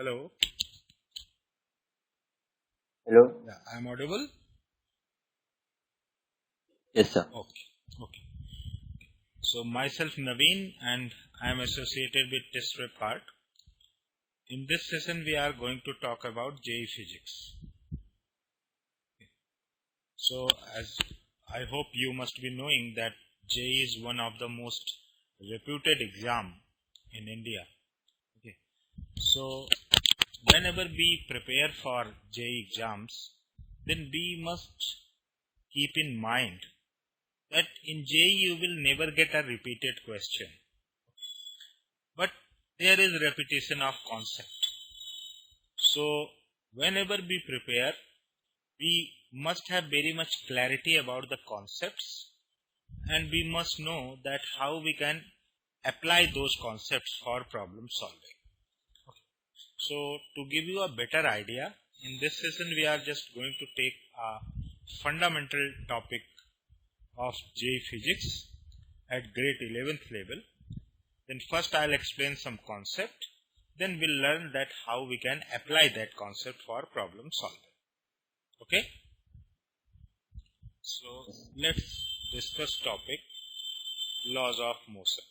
Hello. Hello? Yeah, I am audible? Yes, sir. Okay. So myself Naveen and I am associated with TestprepKart. In this session we are going to talk about JEE Physics. So as I hope you must be knowing that JEE is one of the most reputed exam in India. Okay. So whenever we prepare for JEE exams, then we must keep in mind that in JEE you will never get a repeated question, but there is repetition of concept. So whenever we prepare, we must have very much clarity about the concepts, and we must know that how we can apply those concepts for problem solving. So to give you a better idea, in this session we are just going to take a fundamental topic of JEE Physics at grade 11th level. Then first I'll explain some concept, then we'll learn that how we can apply that concept for problem solving. Okay? So let's discuss topic laws of motion.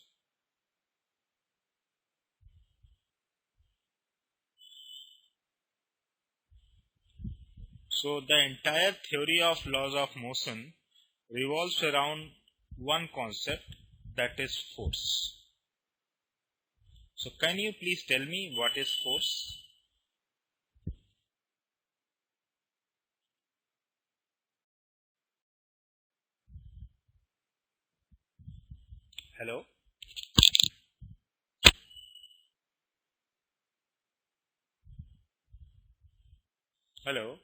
So the entire theory of laws of motion revolves around one concept, that is force. So can you please tell me what is force? Hello? Hello?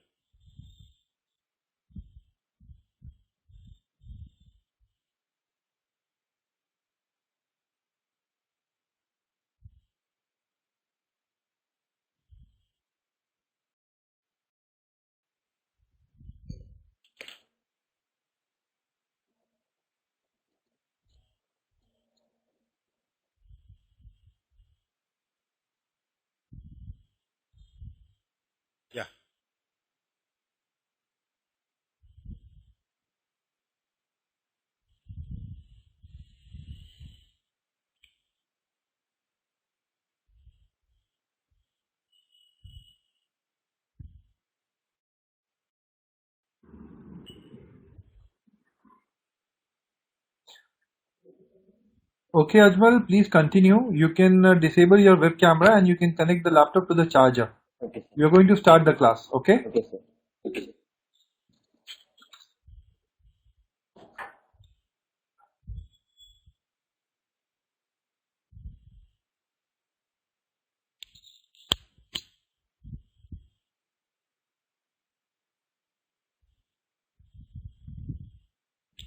Yeah. Okay, Ajmal, please continue. You can disable your web camera and you can connect the laptop to the charger. Okay, sir. We are going to start the class, okay? Okay, sir. Okay.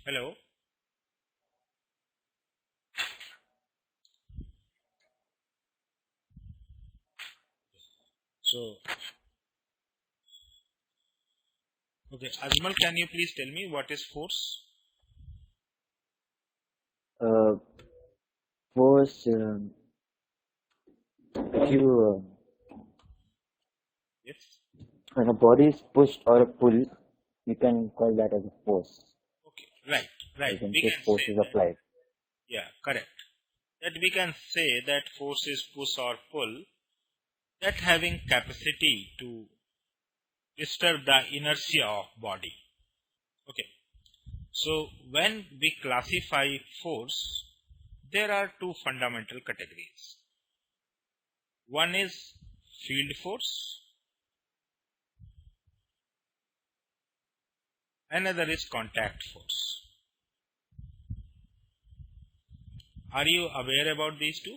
Hello? So, okay, Ajmal, can you please tell me what is force? Force, if you, Yes. when a body is pushed or pulled, you can call that as a force. Okay, right. You can We say can force say is that. applied. Yeah, correct. That we can say that force is push or pull, that having capacity to disturb the inertia of body. Okay. So when we classify force, there are two fundamental categories. One is field force, another is contact force. Are you aware about these two?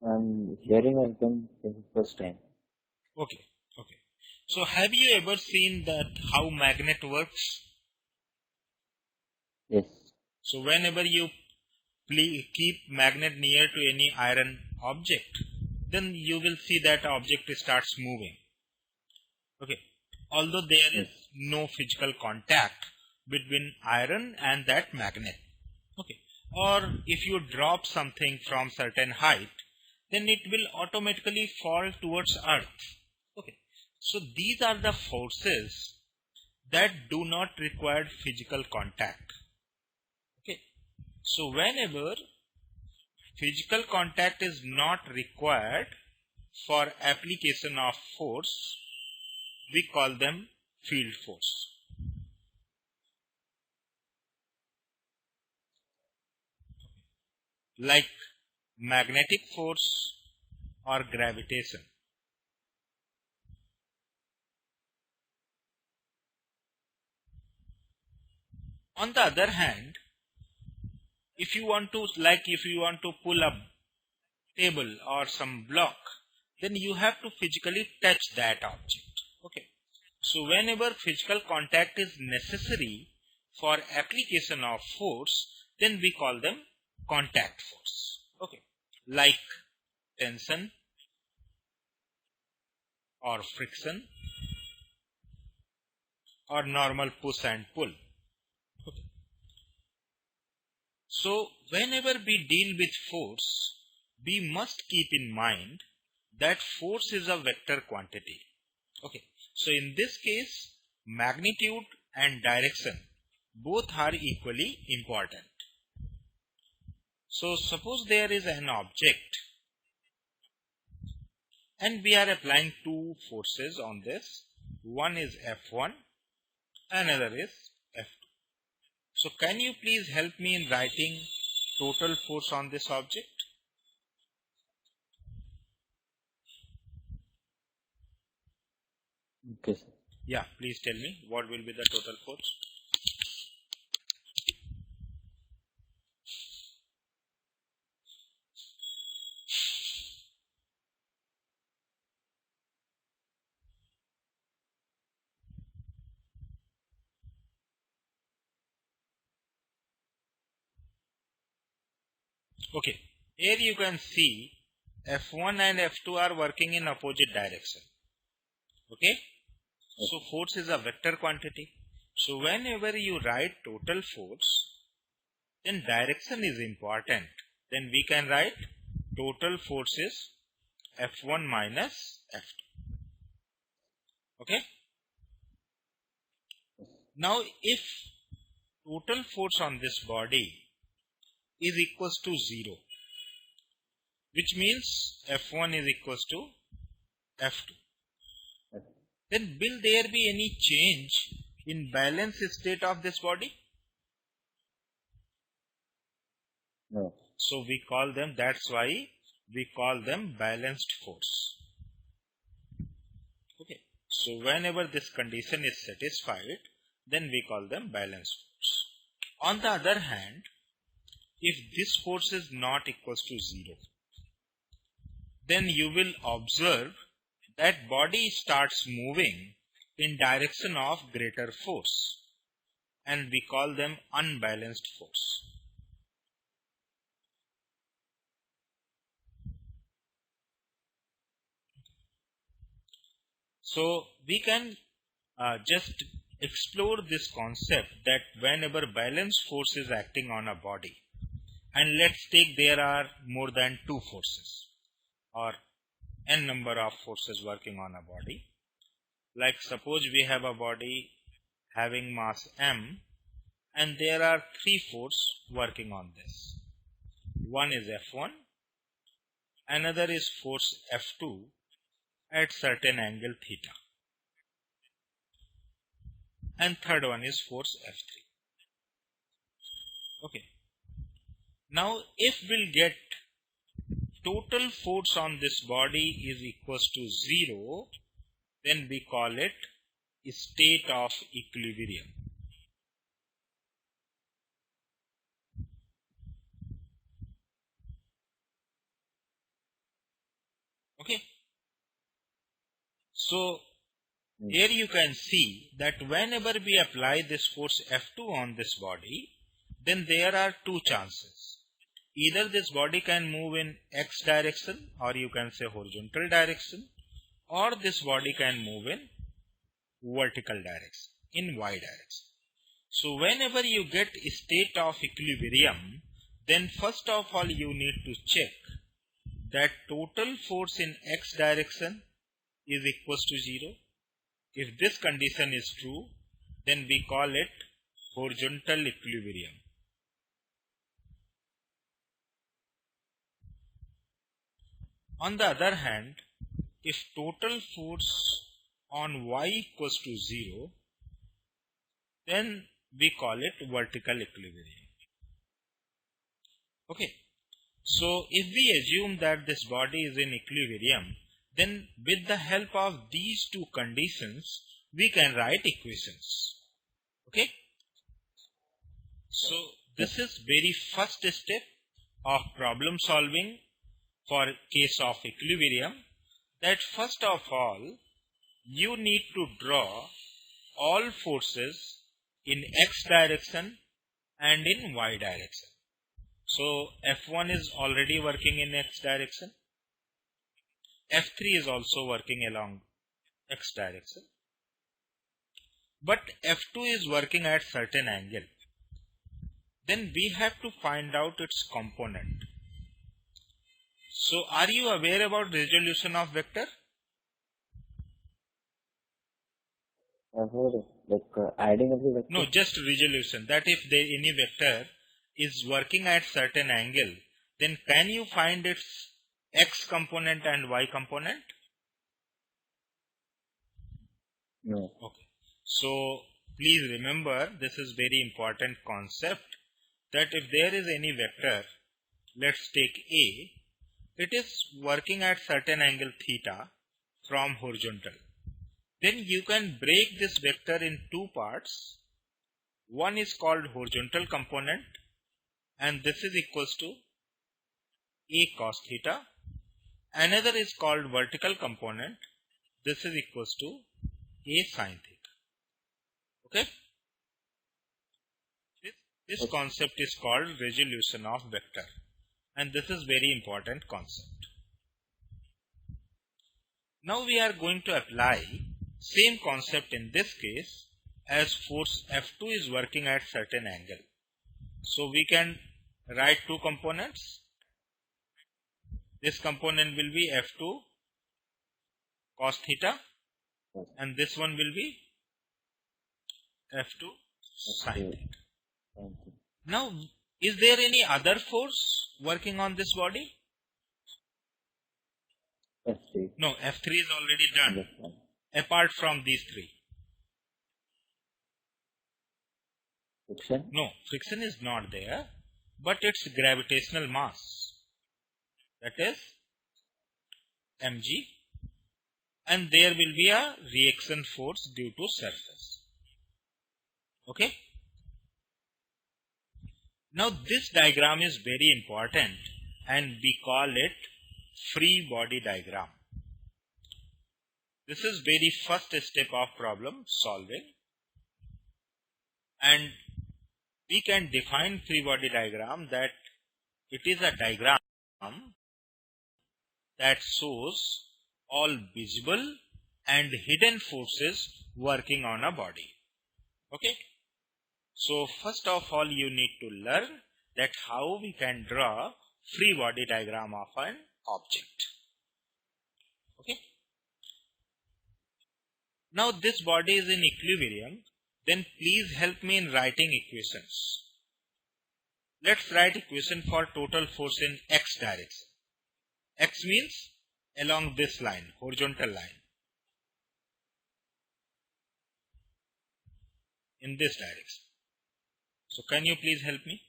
I'm hearing of them for the first time. Okay. So have you ever seen that how magnet works? Yes. So whenever you keep magnet near to any iron object, then you will see that object starts moving. Okay. Although there is no physical contact between iron and that magnet. Okay. or if you drop something from certain height, then it will automatically fall towards earth. Okay, so these are the forces that do not require physical contact. Okay, so whenever physical contact is not required for application of force, we call them field force. Like magnetic force or gravitation. On the other hand, if you want to pull a table or some block, then you have to physically touch that object. Okay, so whenever physical contact is necessary for application of force, then we call them contact force. Okay, like tension or friction or normal push and pull. Okay. So whenever we deal with force, we must keep in mind that force is a vector quantity. Okay, so in this case, magnitude and direction both are equally important. So suppose there is an object and we are applying two forces on this. One is F1, another is F2. So can you please help me in writing total force on this object? Okay, sir. Yeah, please tell me what will be the total force. Okay, here you can see F1 and F2 are working in opposite direction. Okay, so force is a vector quantity. So whenever you write total force, then direction is important. Then we can write total force is F1 minus F2. Okay. Now if total force on this body is equals to 0, which means F1 is equals to F2, then will there be any change in balance state of this body? No. So we call them, that's why we call them balanced force. Okay, so whenever this condition is satisfied, then we call them balanced force. On the other hand, if this force is not equals to 0, then you will observe that body starts moving in direction of greater force, and we call them unbalanced force. So we can just explore this concept that whenever balanced force is acting on a body, and let's take there are more than two forces or n number of forces working on a body. Like suppose we have a body having mass m and there are three forces working on this. One is F1, another is force F2 at certain angle theta, and third one is force F3. Okay. Now if we'll get total force on this body is equals to 0, then we call it state of equilibrium. Okay. So here you can see that whenever we apply this force F2 on this body, then there are two chances. Either this body can move in x direction, or you can say horizontal direction, or this body can move in vertical direction, in y direction. So whenever you get state of equilibrium, then first of all you need to check that total force in x direction is equals to 0. If this condition is true, then we call it horizontal equilibrium. On the other hand, if total force on y equals to 0, then we call it vertical equilibrium. Okay. So if we assume that this body is in equilibrium, then with the help of these two conditions, we can write equations. Okay. So this is very first step of problem solving for case of equilibrium, that first of all you need to draw all forces in x direction and in y direction. So F1 is already working in x direction. F3 is also working along x direction. But F2 is working at certain angle. Then we have to find out its component. So are you aware about resolution of vector? I've heard it. Like adding of the vector. No, just resolution. That if any vector is working at certain angle, then can you find its x component and y component? No. Okay. So please remember, this is very important concept, that if there is any vector, let's take A, it is working at certain angle theta from horizontal. Then you can break this vector in two parts. One is called horizontal component, and this is equals to A cos theta. Another is called vertical component. This is equals to A sin theta. Okay. This concept is called resolution of vector, and this is very important concept. Now we are going to apply same concept in this case, as force F2 is working at certain angle. So we can write two components. This component will be F2 cos theta, and this one will be F2 sin theta. Now, is there any other force working on this body? F3. No, F3 is already done. Understand. Apart from these three. Friction? No, friction is not there, but it's gravitational mass. That is mg, and there will be a reaction force due to surface. Okay. Now this diagram is very important, and we call it free body diagram. This is very first step of problem solving, and we can define free body diagram that it is a diagram that shows all visible and hidden forces working on a body. Okay. So first of all you need to learn that how we can draw free body diagram of an object. Okay. Now this body is in equilibrium, then please help me in writing equations. Let's write equation for total force in x direction. X means along this line, horizontal line, in this direction. So can you please help me?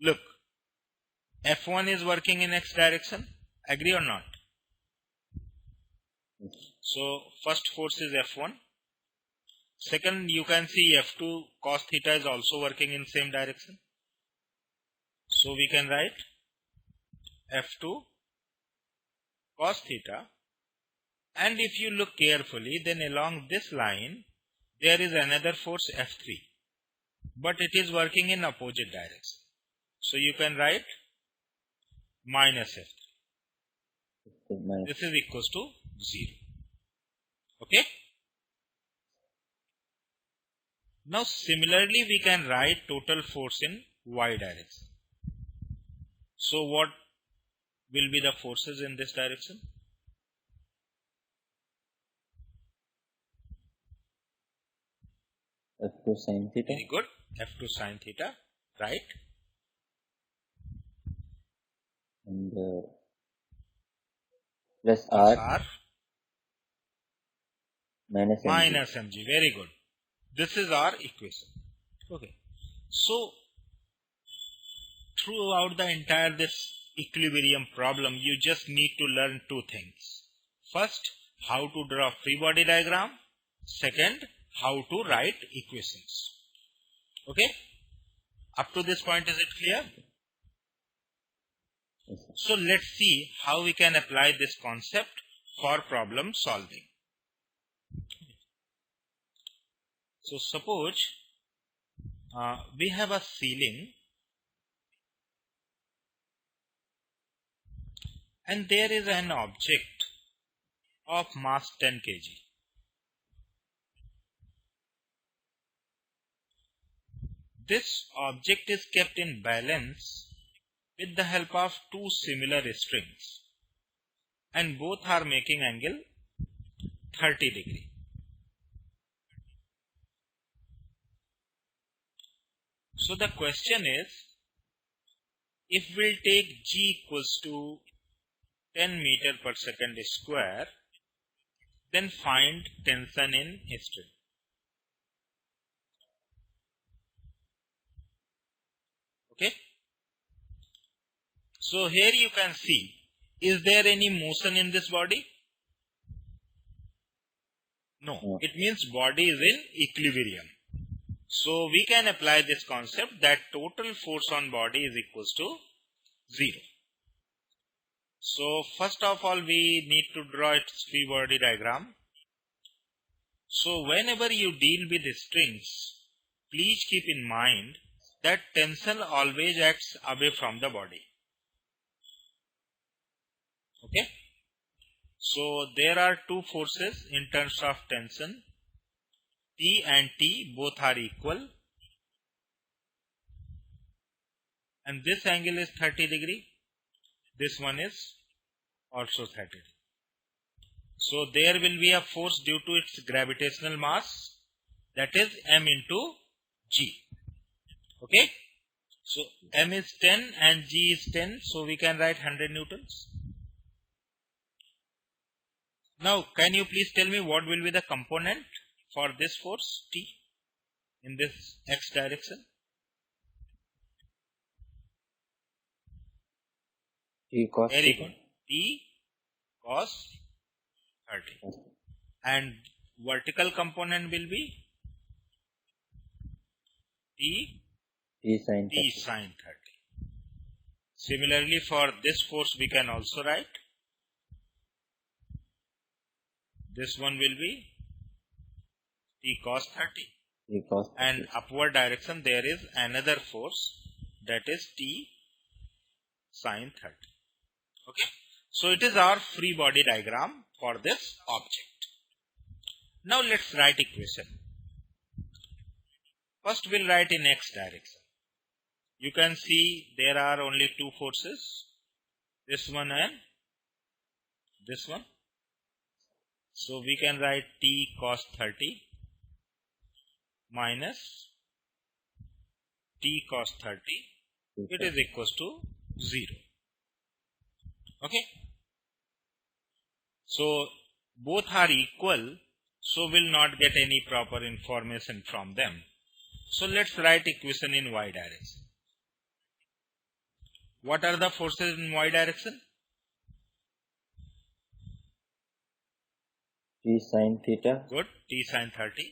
Look, F1 is working in x direction. Agree or not? So first force is F1. Second, you can see F2 cos theta is also working in same direction. So we can write F2 cos theta. And if you look carefully, then along this line, there is another force F3. But it is working in opposite direction. So you can write minus F3. Okay, minus. This is equals to 0. Okay. Now similarly we can write total force in y direction. So what will be the forces in this direction? F2 sin theta. Very good. F2 sin theta, right? And plus Plus R R minus mg. minus mg. Very good. This is our equation. Okay. So throughout the entire this equilibrium problem, you just need to learn two things. First, how to draw free body diagram. Second, how to write equations. Okay. Up to this point, is it clear? Yes, sir. So let's see how we can apply this concept for problem solving. So suppose we have a ceiling and there is an object of mass 10 kg. This object is kept in balance with the help of two similar strings and both are making angle 30 degree. So the question is, if we'll take G equals to 10 meter per second square, then find tension in string. Okay. So here you can see, is there any motion in this body? No. No. It means body is in equilibrium. So we can apply this concept that total force on body is equals to 0. So first of all, we need to draw its free body diagram. So whenever you deal with strings, please keep in mind that tension always acts away from the body. Okay. So there are two forces in terms of tension. T and T both are equal. And this angle is 30 degree. This one is also 30 degree. So there will be a force due to its gravitational mass, that is m into g. Okay. So m is 10 and g is 10. So we can write 100 newtons. Now can you please tell me what will be the component for this force T in this x direction? T cos Very theta. good. T cos 30. Yes. And vertical component will be T T sin T theta. sin 30. Similarly, for this force we can also write, this one will be T cos 30. T cos 30. And upward direction there is another force, that is T sin 30. Okay. So it is our free body diagram for this object. Now let's write equation. First we'll write in x direction. You can see there are only two forces, this one and this one. So we can write T cos 30 minus T cos 30. It is equals to 0. Okay. So both are equal, so we'll not get any proper information from them. So let's write equation in y direction. What are the forces in y direction? T sin theta Good. T sin 30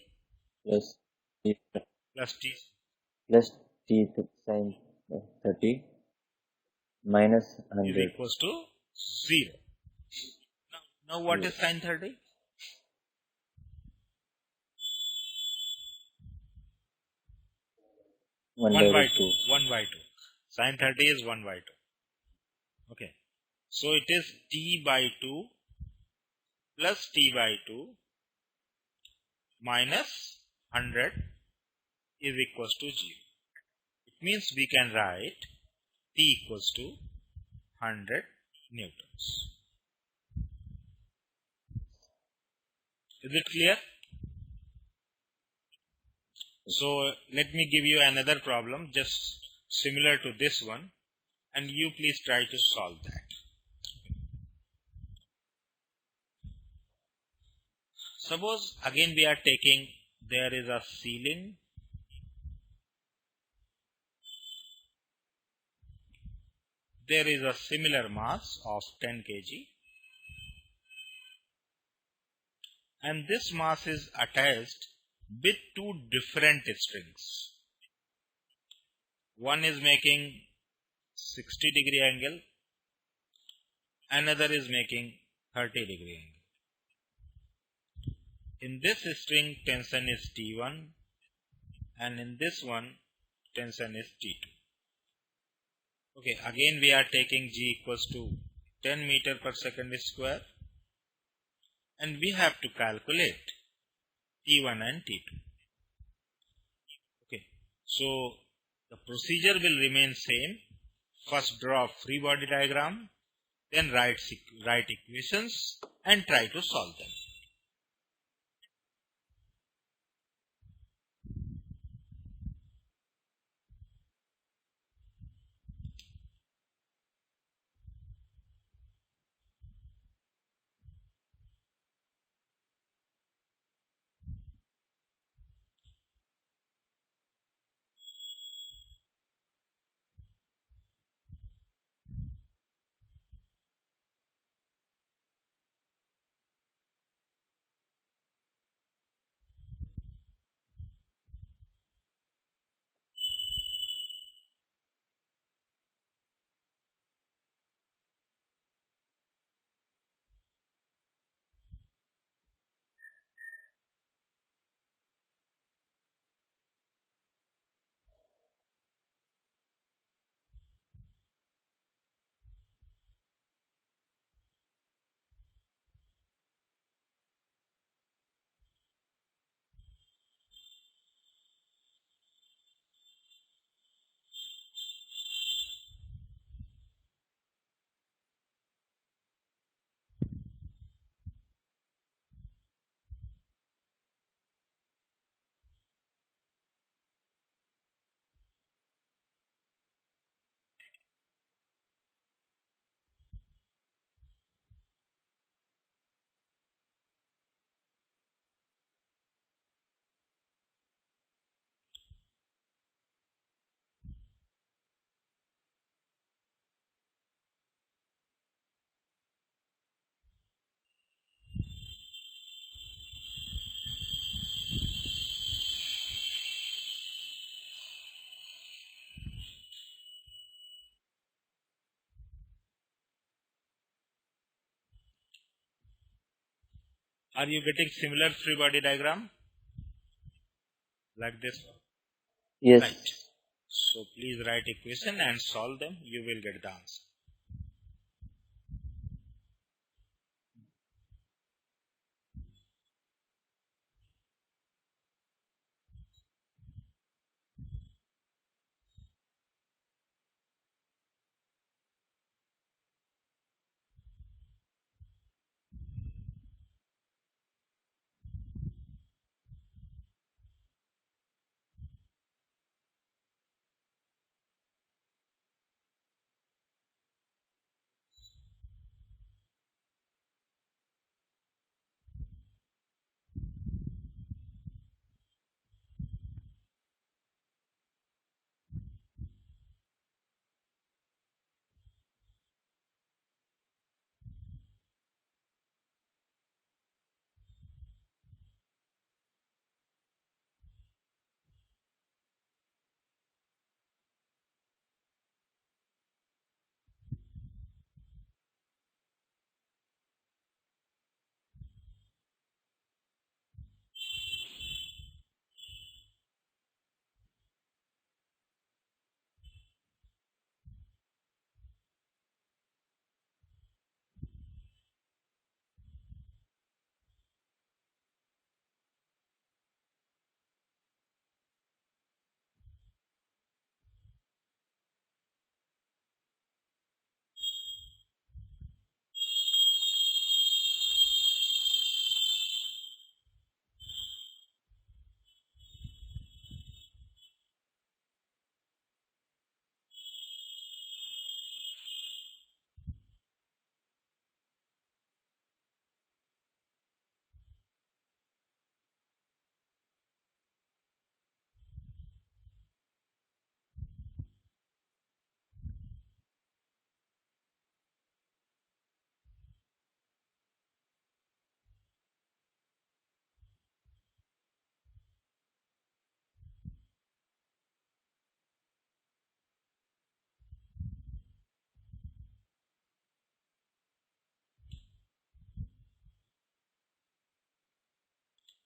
plus T plus T. plus T sin 30 minus Is 100. equals to 0. Now what is sin 30? 1 1 by by 2. 1 by 2. Sin 30 is 1 by 2. Okay. So it is t by 2 plus t by 2 minus 100 is equals to 0. It means we can write t equals to 100 newtons. Is it clear? So let me give you another problem just similar to this one, and you please try to solve that. Suppose again we are taking, there is a ceiling, there is a similar mass of 10 kg, and this mass is attached with two different strings. One is making 60-degree angle, another is making 30-degree angle. In this string tension is T1, and in this one tension is T2. Okay, again we are taking G equals to 10 meter per second square, and we have to calculate T1 and T2. Okay, so the procedure will remain same. First draw free body diagram, then write equations and try to solve them. Are you getting similar free body diagram like this? Yes. Right. So please write equation and solve them. You will get the answer.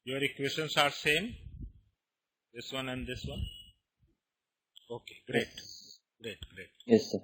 Your equations are same? This one and this one? Okay, great. Yes. Great, great. Yes, sir.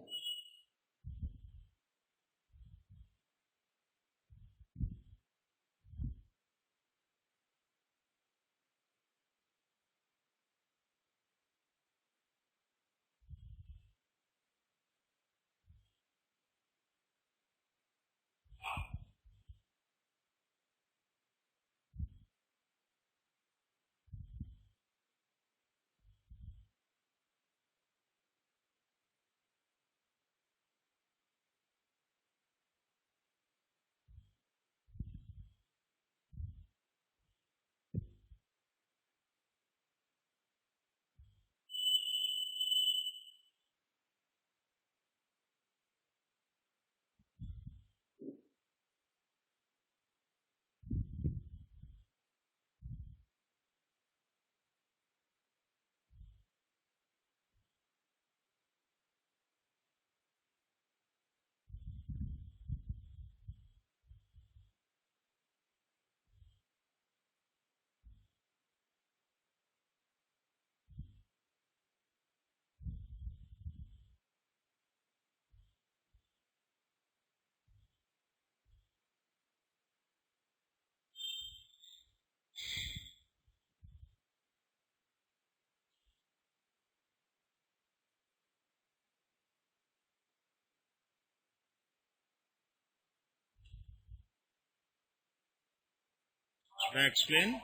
Should I explain?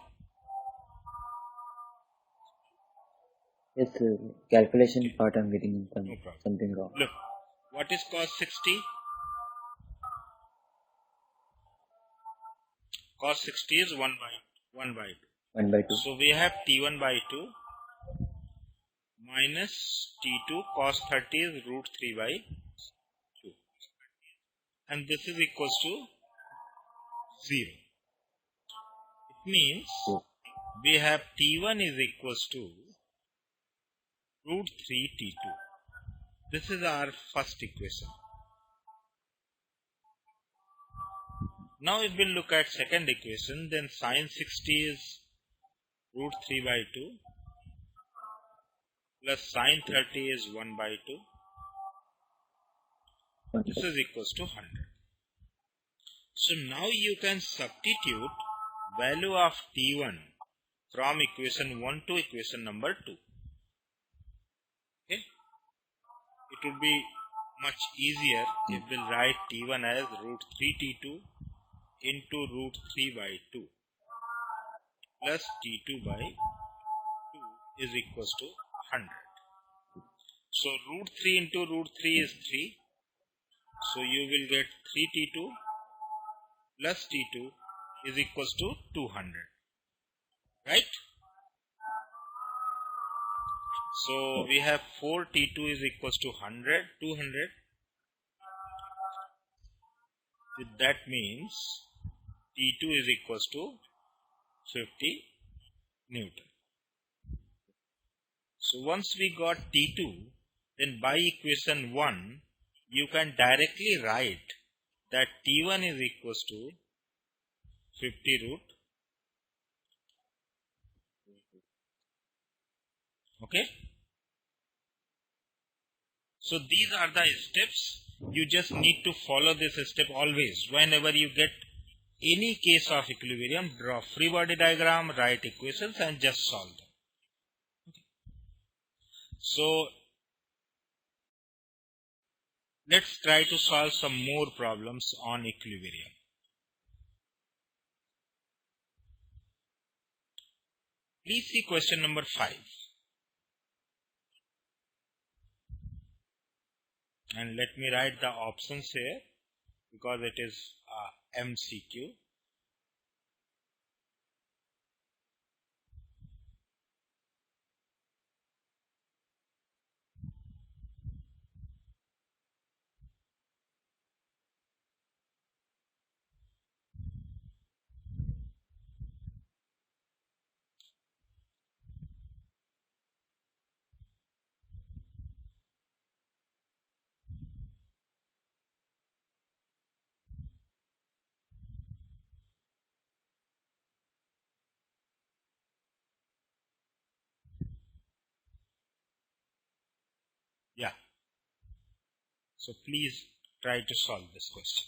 Yes, sir. Calculation Okay, part I'm getting no problem. something wrong. Look, what is cos 60? Cos 60 is 1 by 2. 1 by 2. So we have T1 by 2 minus T2 cos 30 is root 3 by 2. And this is equals to 0. It means Yes. we have T1 is equals to root 3 T2. This is our first equation. Now if we look at second equation, then sin 60 is root 3 by 2 plus sin 30 is 1 by 2. 1 This by is equals to 100. So now you can substitute value of T1 from equation 1 to equation number 2. Okay? It would be much easier if we write T1 as root 3 T2 into root 3 by 2 plus T2 by 2 is equals to 100. So root 3 into root 3 is 3. So you will get 3T2 plus T2 is equals to 200. Right? So we have 4T2 is equals to 100, 200. That means T2 is equals to 50 Newton. So once we got T2, then by equation 1, you can directly write that T1 is equals to 50 root. Okay. So these are the steps. You just need to follow this step always. Whenever you get any case of equilibrium, draw free body diagram, write equations and just solve them. So let's try to solve some more problems on equilibrium. Please see question number 5. And let me write the options here because it is MCQ. So please try to solve this question.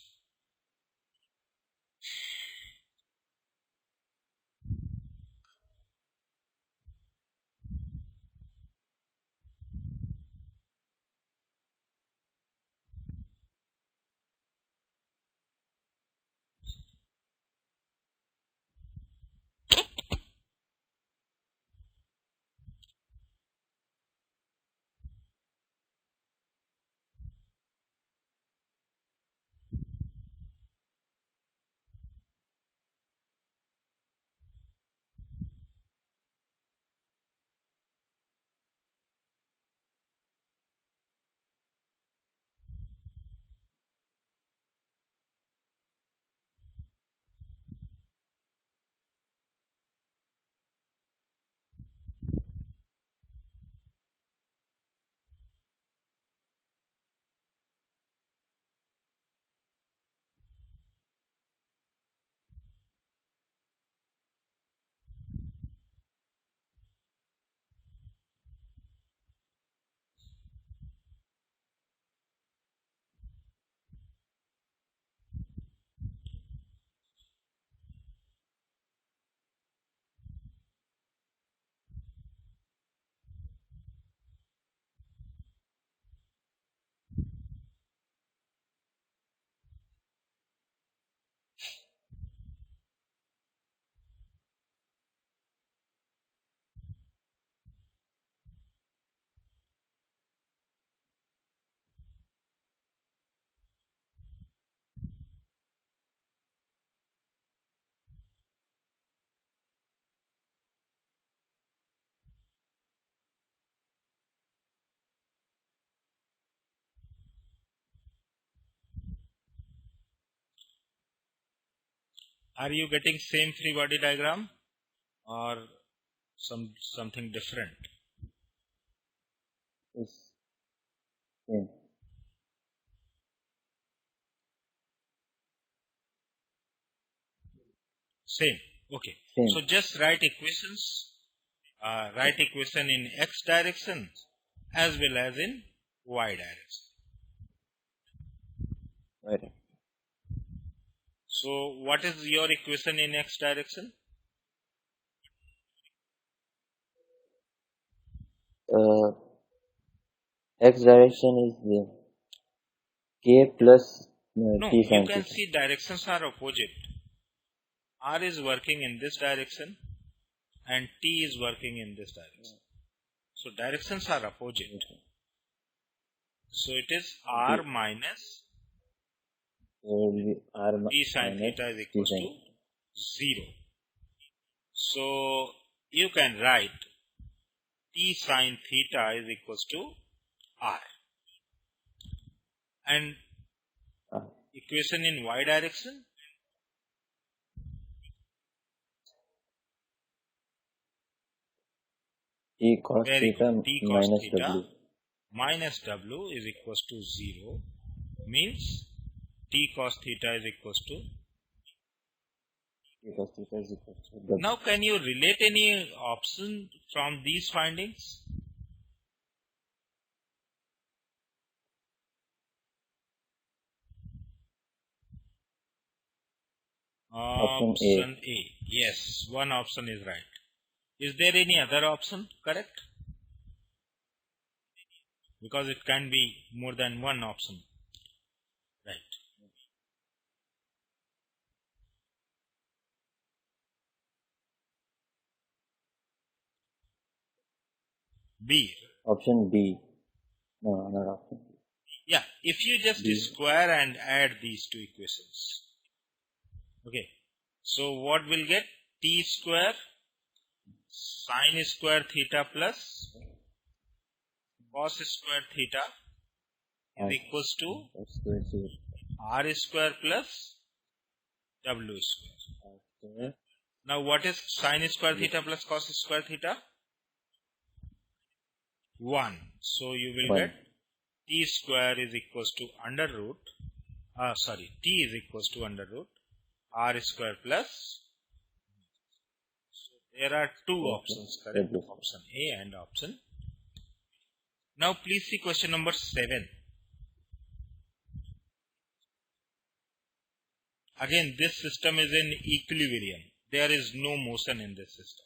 Are you getting same free body diagram or something different? Yes. Same. Same. Okay. Same. So just write equations. Write equation in x direction as well as in y direction. Right. So what is your equation in x direction? X direction is K plus No, T you sin can theta. see directions are opposite. R is working in this direction and T is working in this direction. So directions are opposite. So it is R minus So it will be R T sin minus theta is T equals sin. to 0. So you can write T sin theta is equals to R. And Ah, equation in y direction? T cos Very theta good. T cos minus theta W. minus W is equals to 0. Means T cos theta is equals to. T cos theta is equal to W. Now can you relate any option from these findings? Option A. Yes, one option is right. Is there any other option correct? Because it can be more than one option. Right. B. Option B. No, not option B. Yeah, if you just B. square and add these two equations. Okay. So what will get? T square sin square theta plus cos square theta is equals to R square plus W square. Now what is sin square theta plus cos square theta? 1. So you will get T square is equals to under root, T is equals to under root R square plus. So there are two options correct, option A and option. Now please see question number 7. Again, this system is in equilibrium. There is no motion in this system.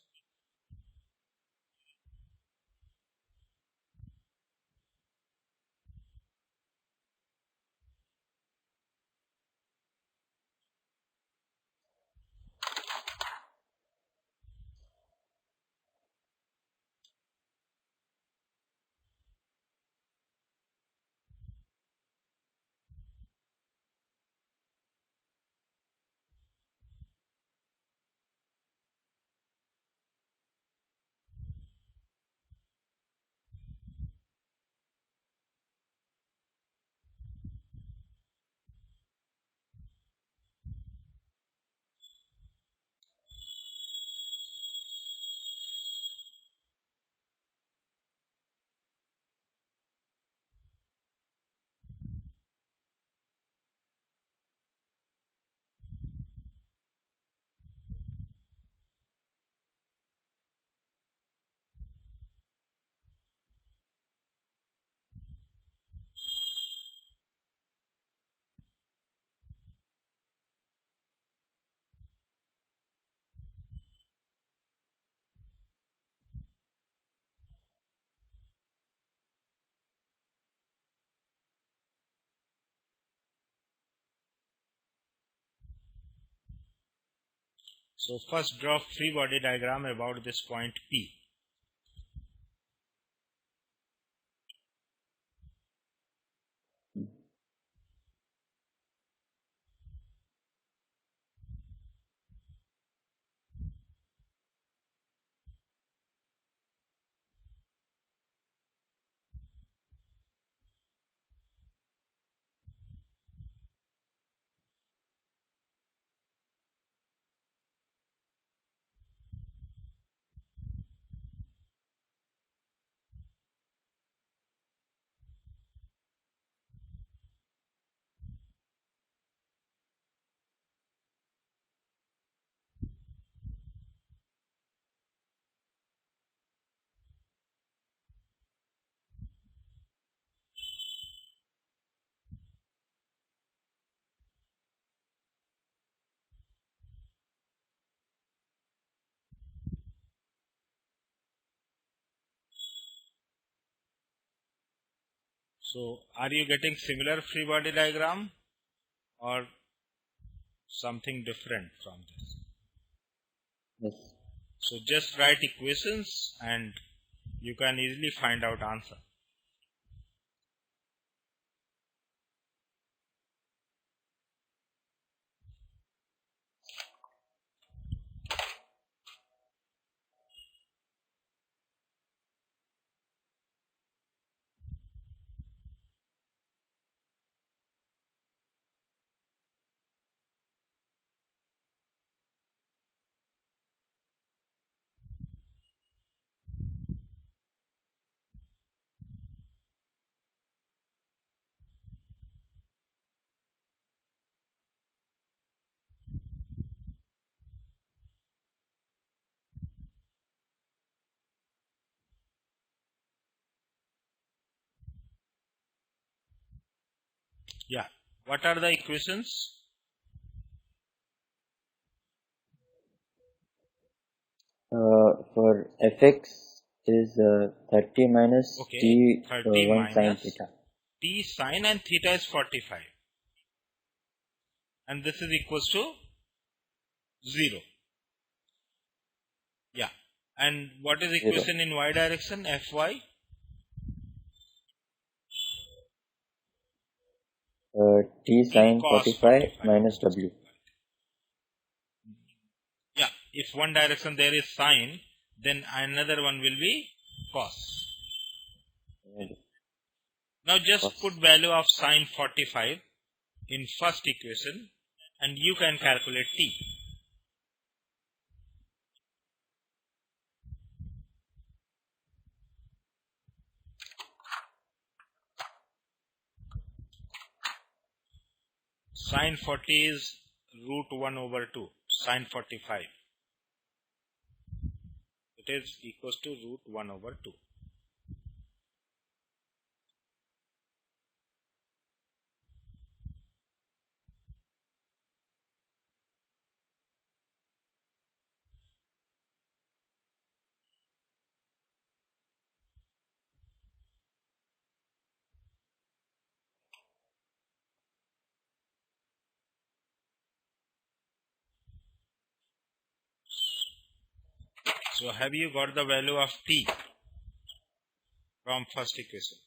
So first draw free body diagram about this point P. So are you getting similar free body diagram or something different from this? Yes. So just write equations and you can easily find out answer. Yeah. What are the equations? For fx is 30 minus Okay, t 30 1 sine minus theta. t sine and theta is 45. And this is equals to 0. Yeah. And what is 0. equation in y direction? Fy? T T sine cos 45 45. minus w. Yeah. If one direction there is sine, then another one will be cos. Now just Cos. put value of sine 45 in first equation and you can calculate t. Sine 40 is root 1 over 2. Sine 45. It is equals to root 1 over 2. So have you got the value of t from first equation?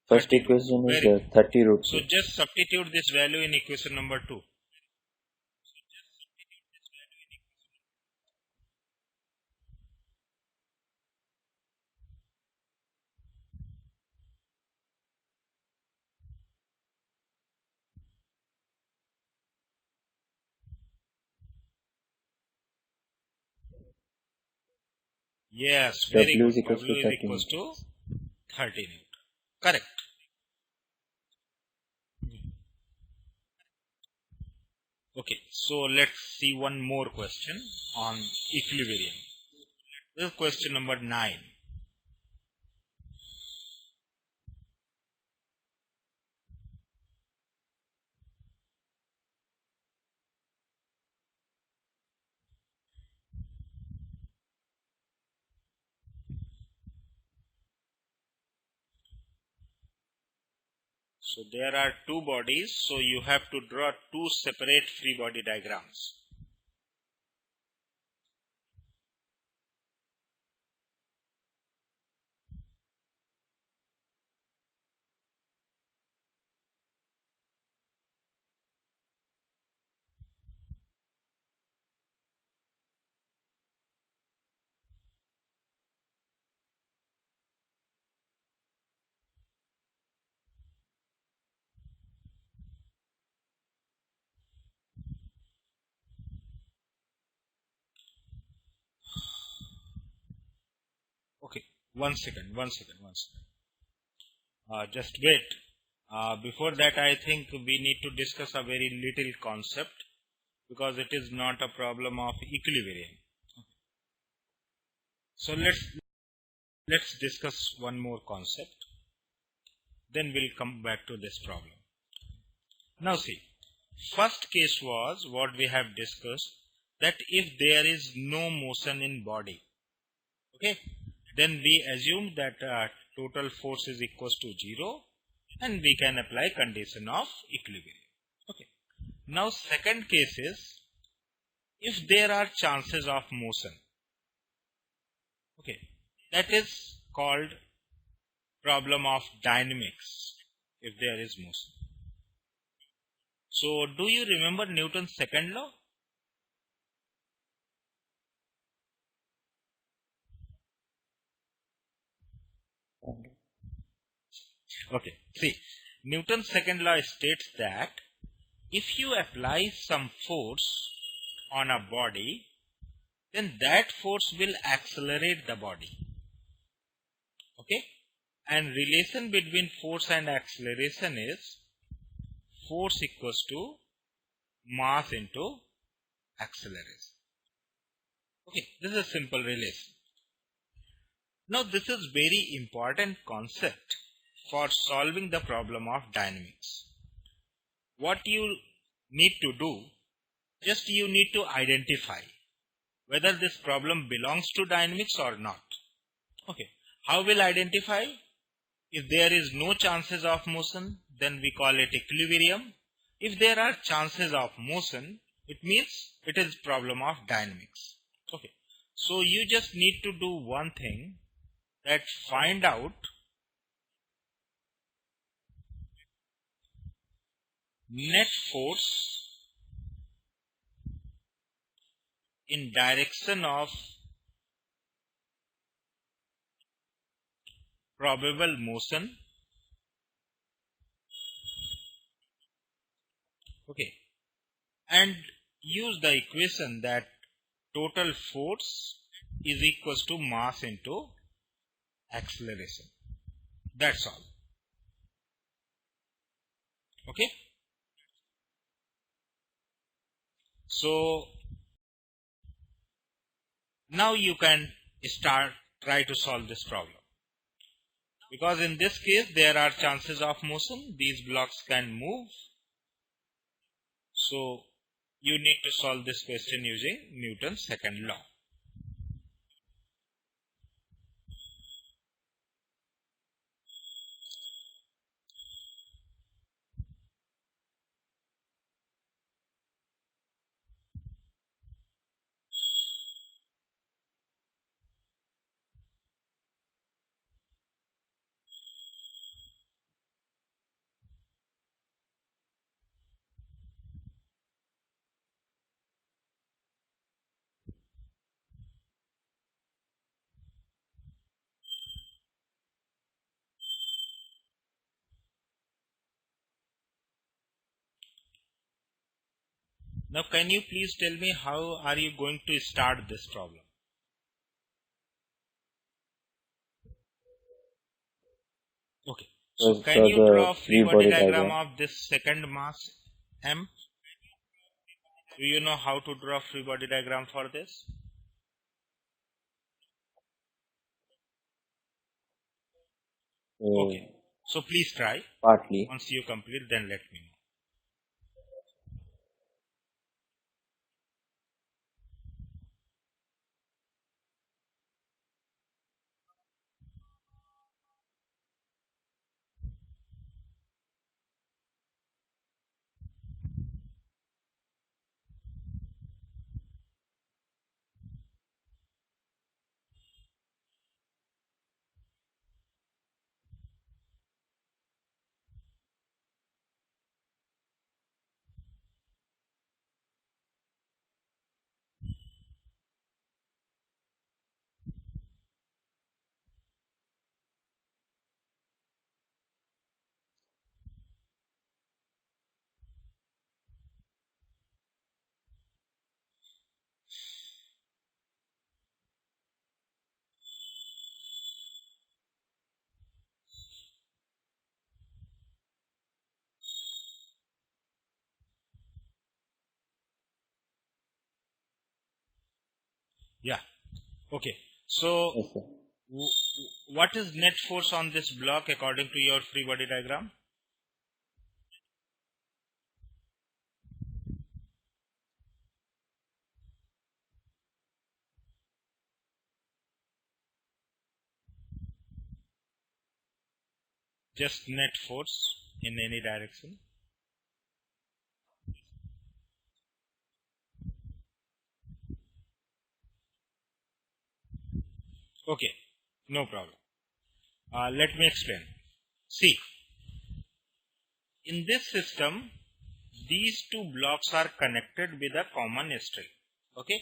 First 30 root. equation is Very good. 30 root So 2. just substitute this value in equation number 2. Yes, very W good. is equals W to is 30 equals to newtons. 30 Newton. Correct. Okay, so let's see one more question on equilibrium. This is question number 9. So there are two bodies, so you have to draw two separate free body diagrams. Okay, one second. Just wait. Before that, I think we need to discuss a very little concept because it is not a problem of equilibrium. So let's discuss one more concept. Then we'll come back to this problem. Now see, first case was what we have discussed, that if there is no motion in body, okay, then we assume that total force is equals to 0 and we can apply condition of equilibrium. Okay. Now second case is if there are chances of motion. Okay, that is called problem of dynamics if there is motion. So do you remember Newton's second law? Okay, see, Newton's second law states that if you apply some force on a body, then that force will accelerate the body. Okay, and relation between force and acceleration is force equals to mass into acceleration. Okay, this is a simple relation. Now this is very important concept for solving the problem of dynamics. What you need to do, just you need to identify whether this problem belongs to dynamics or not. Okay, how will identify? If there is no chances of motion, then we call it equilibrium. If there are chances of motion, it means it is problem of dynamics. Okay, so you just need to do one thing, that find out net force in direction of probable motion. Okay, and use the equation that total force is equals to mass into acceleration. That's all. Okay, so now you can try to solve this problem, because in this case there are chances of motion. These blocks can move, so you need to solve this question using Newton's second law. Now can you please tell me how are you going to start this problem? Okay. So So can show you draw the a free free body body diagram diagram. of this second mass M? Do you know how to draw a free body diagram for this? Okay. So So please try. partly. Once you complete, then let me know. Yeah. Okay. So Yes, sir. what is net force on this block according to your free body diagram? Just net force in any direction. Okay. No problem. Let me explain. See, in this system, these two blocks are connected with a common string. Okay.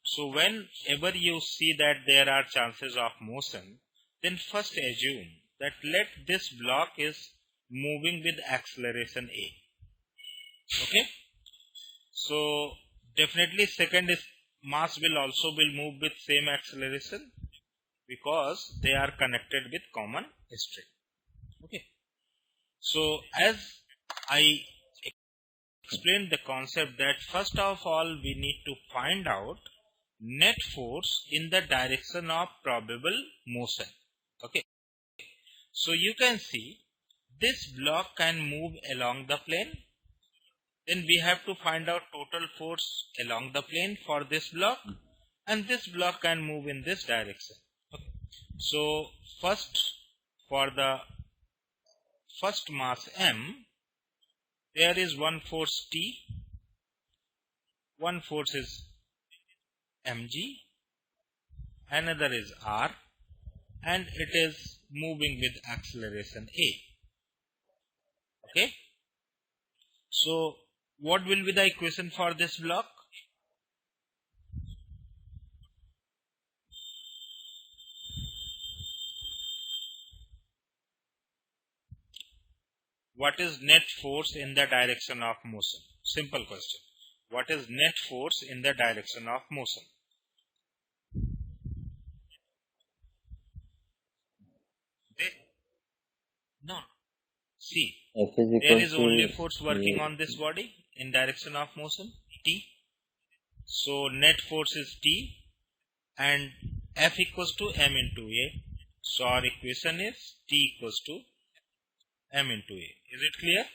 So whenever you see that there are chances of motion, then first assume that let this block is moving with acceleration a. Okay. So definitely second is mass will also will move with same acceleration because they are connected with common string. Okay. So as I explained the concept that first of all we need to find out net force in the direction of probable motion. Okay. So you can see this block can move along the plane. Then we have to find out total force along the plane for this block, and this block can move in this direction. Okay. So first, for the first mass M, there is one force T, one force is mg, another is r, and it is moving with acceleration a. Okay. So what will be the equation for this block? What is net force in the direction of motion? Simple question. What is net force in the direction of motion? No. See, F is there equal is only to force working on this body in direction of motion, T. So net force is T and F equals to m into A. So our equation is T equals to m into A. Is it clear?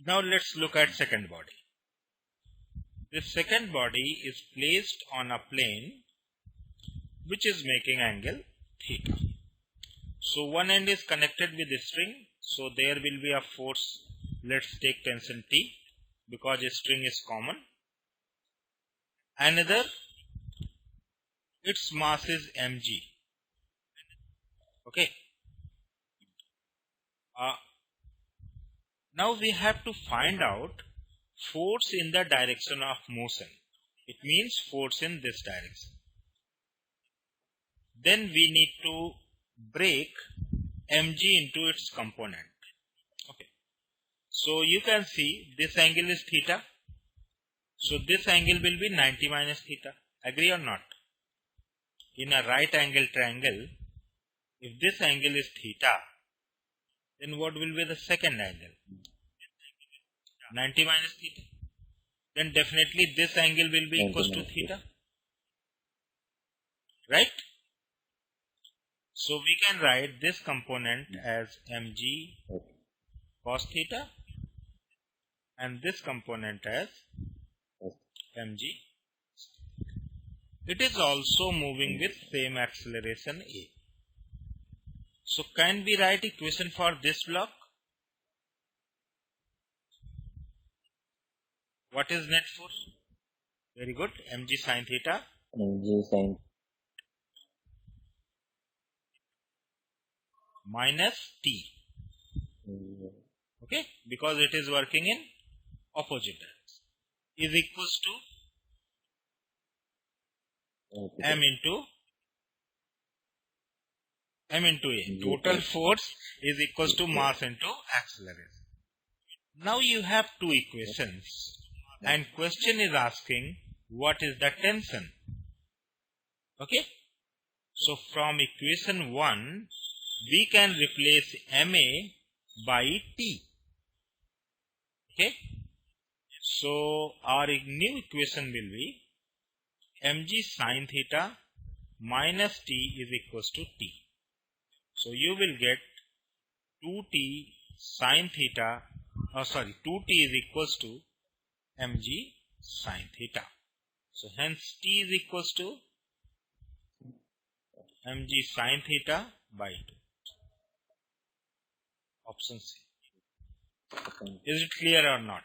Now let's look at second body. This second body is placed on a plane which is making angle theta. So one end is connected with the string, so there will be a force. Let's take tension T because a string is common. Another, its mass is mg. Okay. Now we have to find out force in the direction of motion. It means force in this direction. Then we need to break mg into its component. Okay. So you can see this angle is theta. So this angle will be 90 minus theta. Agree or not? In a right angle triangle, if this angle is theta, then what will be the second angle? 90 minus theta. Then definitely this angle will be 90 equals to minus theta. Right? So we can write this component as mg Okay. cos theta and this component as Yes. mg. It is also moving with same acceleration a. So can we write equation for this block? What is net force? Very good. mg sin theta mg sin minus t. Okay, because it is working in opposite direction, is equals to m into a. Total force is equals to mass into acceleration. Now you have two equations and question is asking what is the tension. Okay, so from equation 1 we can replace ma by t. Okay, so our new equation will be mg sin theta minus t is equals to t. So you will get 2t sin theta, 2t is equals to mg sin theta. So hence t is equals to mg sin theta by 2. Option C. Is it clear or not?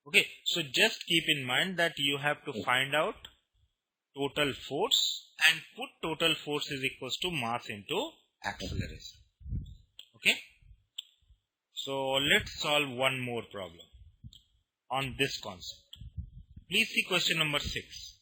Okay, so just keep in mind that you have to find out total force and put total force is equals to mass into acceleration. Okay, so let's solve one more problem on this concept. Please see question number 6.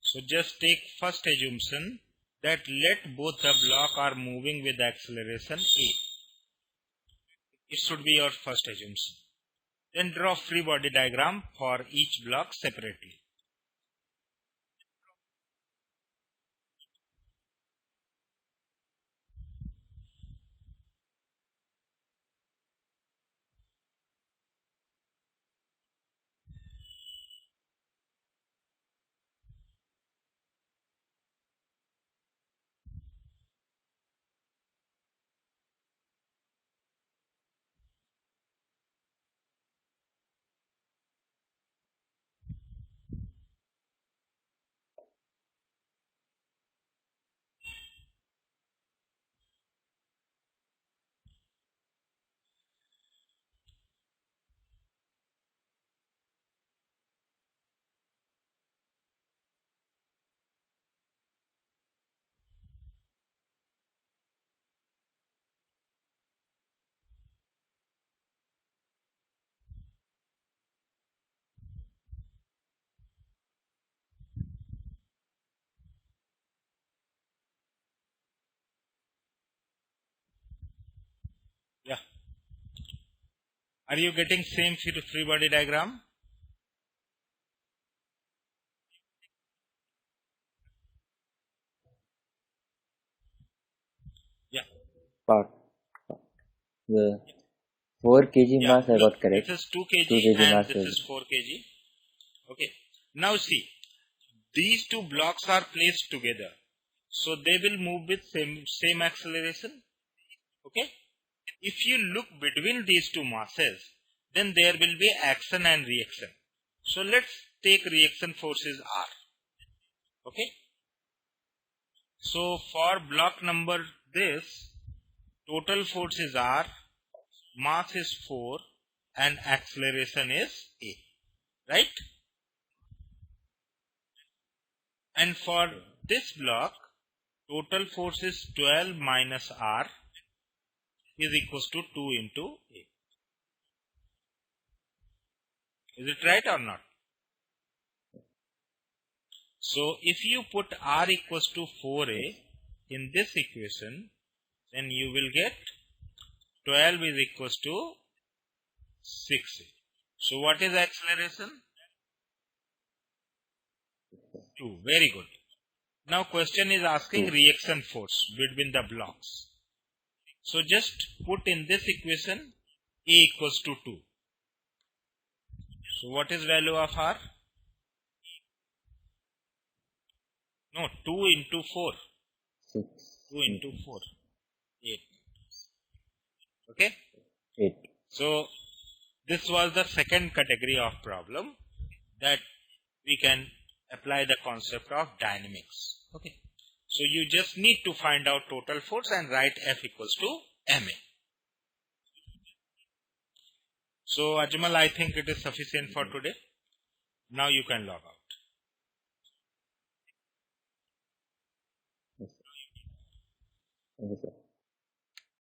So just take first assumption that let both the block are moving with acceleration a. It should be your first assumption. Then draw free body diagram for each block separately. Yeah. Are you getting same free body diagram? Part. The 4 kg Yeah, mass I look, got correct. this is 2 2 kg kg and mass this is is 4 kg. Okay. Now see, these two blocks are placed together. So they will move with same acceleration. Okay. If you look between these two masses, then there will be action and reaction. So let's take reaction forces R. Okay. So for block number this, total force is R, mass is 4 and acceleration is A. Right? And for this block, total force is 12 minus R is equals to 2 into A. Is it right or not? So if you put R equals to 4A in this equation, then you will get 12 is equals to 6A. So what is acceleration? 2. Very good. Now question is asking 2. reaction force between the blocks. So just put in this equation A equals to 2. So what is value of R? No, 2 into 4. 6. 2 into 4. 8. Okay. 8. So this was the second category of problem that we can apply the concept of dynamics. Okay. So you just need to find out total force and write F equals to ma. So Ajmal, I think it is sufficient for today. Now you can log out. Yes. Thank you, sir.